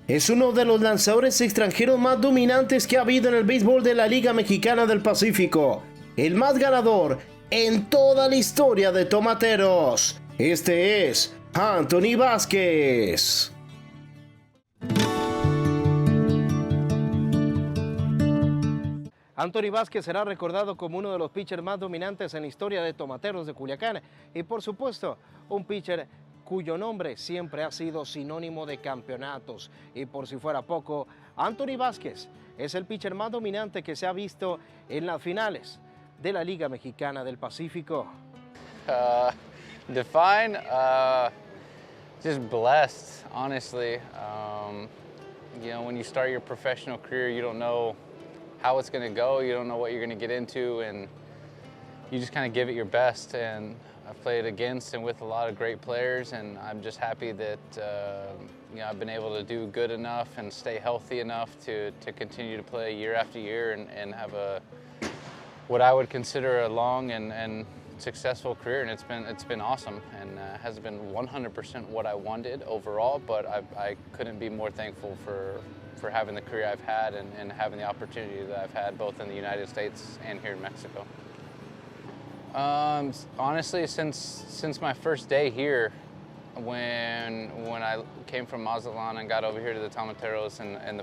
Es uno de los lanzadores extranjeros más dominantes que ha habido en el béisbol de la Liga Mexicana del Pacífico. El más ganador en toda la historia de Tomateros. Este es Anthony Vasquez. Anthony Vasquez será recordado como uno de los pitchers más dominantes en la historia de Tomateros de Culiacán y, por supuesto, un pitcher cuyo nombre siempre ha sido sinónimo de campeonatos. Y por si fuera poco, Anthony Vasquez es el pitcher más dominante que se ha visto en las finales de la Liga Mexicana del Pacífico. Just blessed, honestly. You know, when you start your professional career, you don't know how it's going to go, you don't know what you're going to get into, and you just kind of give it your best. And I've played against and with a lot of great players, and I'm just happy that you know, I've been able to do good enough and stay healthy enough to continue to play year after year and have what I would consider a long and successful career, and it's been awesome, and hasn't been 100% what I wanted overall, but I couldn't be more thankful for having the career I've had and having the opportunity that I've had both in the United States and here in Mexico. Honestly, since my first day here, when I came from Mazatlan and got over here to the Tomateros and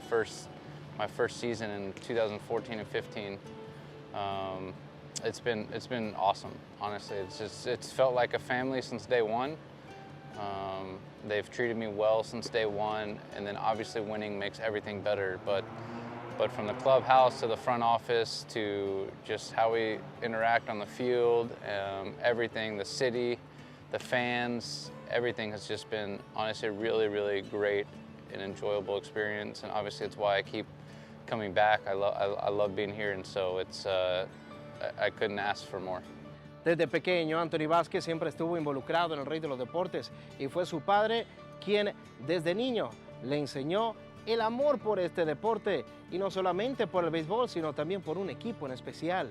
my first season in 2014 and 15, it's been awesome. Honestly, it's felt like a family since day one. They've treated me well since day one, and then obviously winning makes everything better. But from the clubhouse to the front office to just how we interact on the field, everything, the city, the fans, everything has just been honestly really, really great and enjoyable experience. And obviously it's why I keep coming back. I love being here, and so I couldn't ask for more. Desde pequeño, Anthony Vasquez siempre estuvo involucrado en el rey de los deportes y fue su padre quien desde niño le enseñó el amor por este deporte y no solamente por el béisbol, sino también por un equipo en especial.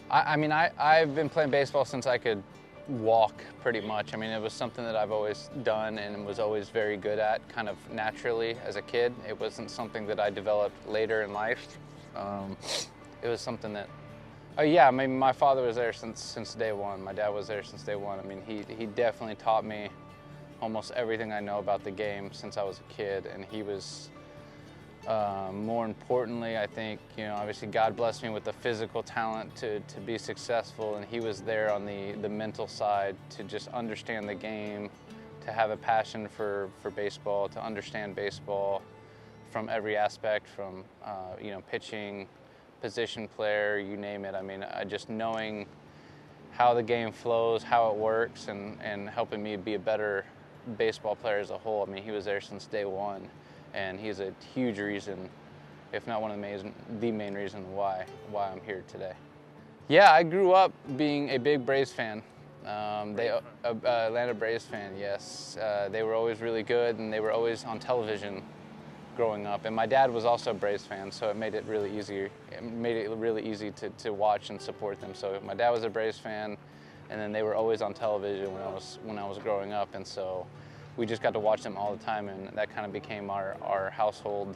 I mean, I've been playing baseball since I could walk pretty much. I mean, it was something that I've always done and was always very good at kind of naturally as a kid. It wasn't something that I developed later in life. It was something that yeah, I mean, my father was there since day one. My dad was there since day one. I mean, he definitely taught me almost everything I know about the game since I was a kid, and he was, more importantly, I think, you know, obviously God blessed me with the physical talent to be successful, and he was there on the mental side to just understand the game, to have a passion for baseball, to understand baseball from every aspect, from, you know, pitching, position player, you name it. I mean, just knowing how the game flows, how it works, and helping me be a better baseball player as a whole. I mean, he was there since day one, and he's a huge reason, if not one of the main reason why I'm here today. Yeah, I grew up being a big Braves fan. Atlanta Braves fan, yes. They were always really good, and they were always on television growing up, and my dad was also a Braves fan, so it made it really easy. It made it really easy to watch and support them. So my dad was a Braves fan, and then they were always on television when I was growing up, and so we just got to watch them all the time, and that kind of became our household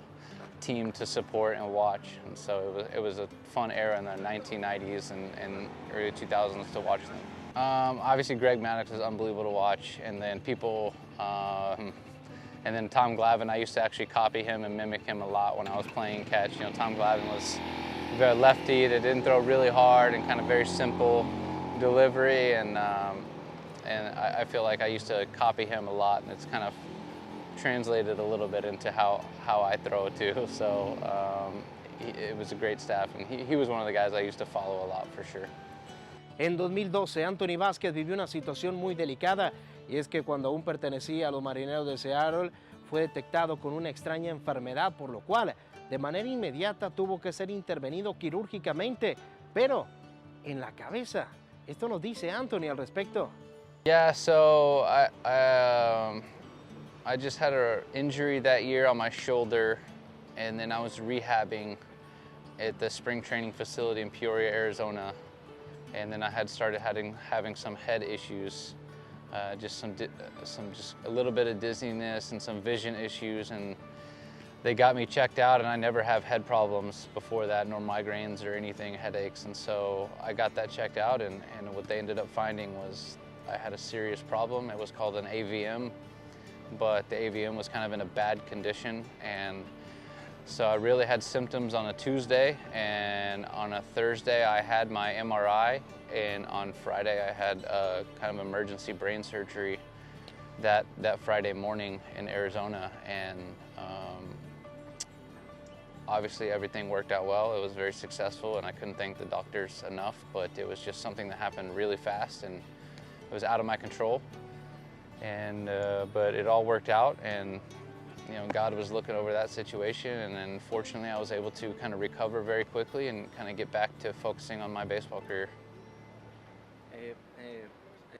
team to support and watch. And so it was a fun era in the 1990s and early 2000s to watch them. Obviously, Greg Maddux is unbelievable to watch, and then people. And then Tom Glavine, I used to actually copy him and mimic him a lot when I was playing catch. You know, Tom Glavine was very lefty that didn't throw really hard and kind of very simple delivery, and I feel like I used to copy him a lot, and it's kind of translated a little bit into how I throw too. So it was a great staff, and he was one of the guys I used to follow a lot for sure. En 2012, Anthony Vasquez vivió una situación muy delicada, y es que cuando aún pertenecía a los Marineros de Seattle, fue detectado con una extraña enfermedad, por lo cual de manera inmediata tuvo que ser intervenido quirúrgicamente, pero en la cabeza. Esto nos dice Anthony al respecto. Yeah, so I just had an injury that year on my shoulder, and then I was rehabbing at the spring training facility in Peoria, Arizona. And then I had started having some head issues just a little bit of dizziness and some vision issues, and they got me checked out, and I never have head problems before that, nor migraines or anything, headaches, and so I got that checked out, and what they ended up finding was I had a serious problem. It was called an AVM, but the AVM was kind of in a bad condition, and so I really had symptoms on a Tuesday, and on a Thursday I had my MRI, and on Friday I had a kind of emergency brain surgery that Friday morning in Arizona, and obviously everything worked out well. It was very successful, and I couldn't thank the doctors enough, but it was just something that happened really fast, and it was out of my control. And but it all worked out, and you know, God was looking over that situation, and then fortunately I was able to kind of recover very quickly and kind of get back to focusing on my baseball career.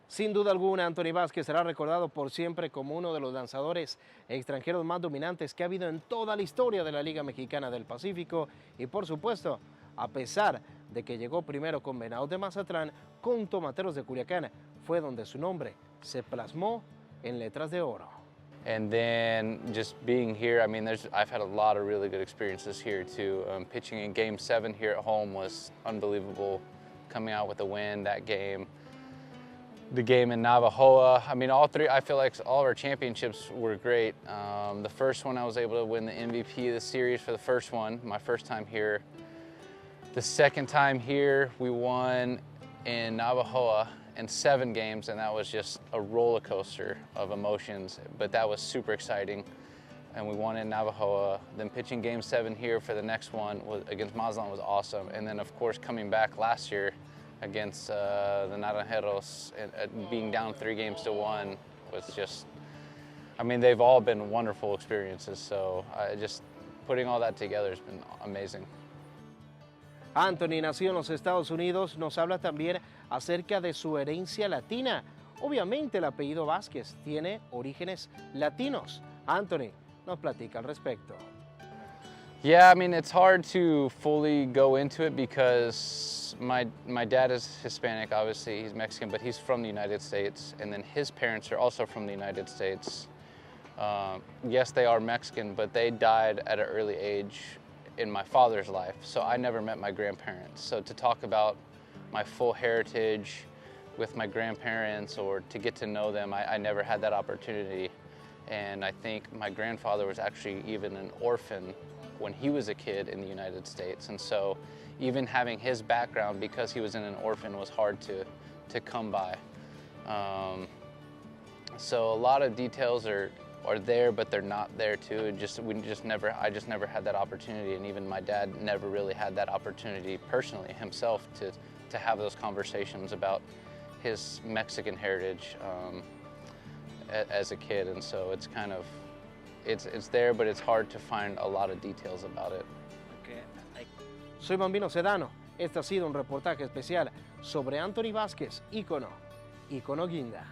Sin duda alguna, Anthony Vasquez será recordado por siempre como uno de los lanzadores extranjeros más dominantes que ha habido en toda la historia de la Liga Mexicana del Pacífico, y por supuesto, a pesar de que llegó primero con Venados de Mazatlán, con Tomateros de Culiacán fue donde su nombre se plasmó en letras de oro. And then just being here, I mean, I've had a lot of really good experiences here too. Pitching in Game 7 here at home was unbelievable. Coming out with a win that game. The game in Navajoa, I mean, all three, I feel like all of our championships were great. The first one, I was able to win the MVP of the series for the first one, my first time here. The second time here, we won in Navajoa in 7 games, and that was just a roller coaster of emotions, but that was super exciting. And we won in Navajoa. Then pitching Game 7 here for the next one against Mazatlan was awesome. And then, of course, coming back last year against the Naranjeros, and being down 3-1 was just, I mean, they've all been wonderful experiences. So just putting all that together has been amazing. Anthony nació en los Estados Unidos, nos habla también acerca de su herencia latina. Obviamente el apellido Vázquez tiene orígenes latinos. Anthony nos platica al respecto. Yeah, I mean, it's hard to fully go into it because my dad is Hispanic, obviously, he's Mexican, but he's from the United States, and then his parents are also from the United States. Yes, they are Mexican, but they died at an early age in my father's life, so I never met my grandparents. So to talk about my full heritage with my grandparents or to get to know them, I never had that opportunity. And I think my grandfather was actually even an orphan when he was a kid in the United States. And so even having his background, because he was in an orphan, was hard to come by. So a lot of details are there, but they're not there too. I just never had that opportunity, and even my dad never really had that opportunity personally himself to have those conversations about his Mexican heritage as a kid, and so it's kind of, it's there, but it's hard to find a lot of details about it. Soy Bambino Sedano. Este ha sido un reportaje especial sobre Anthony Vasquez, ícono guinda.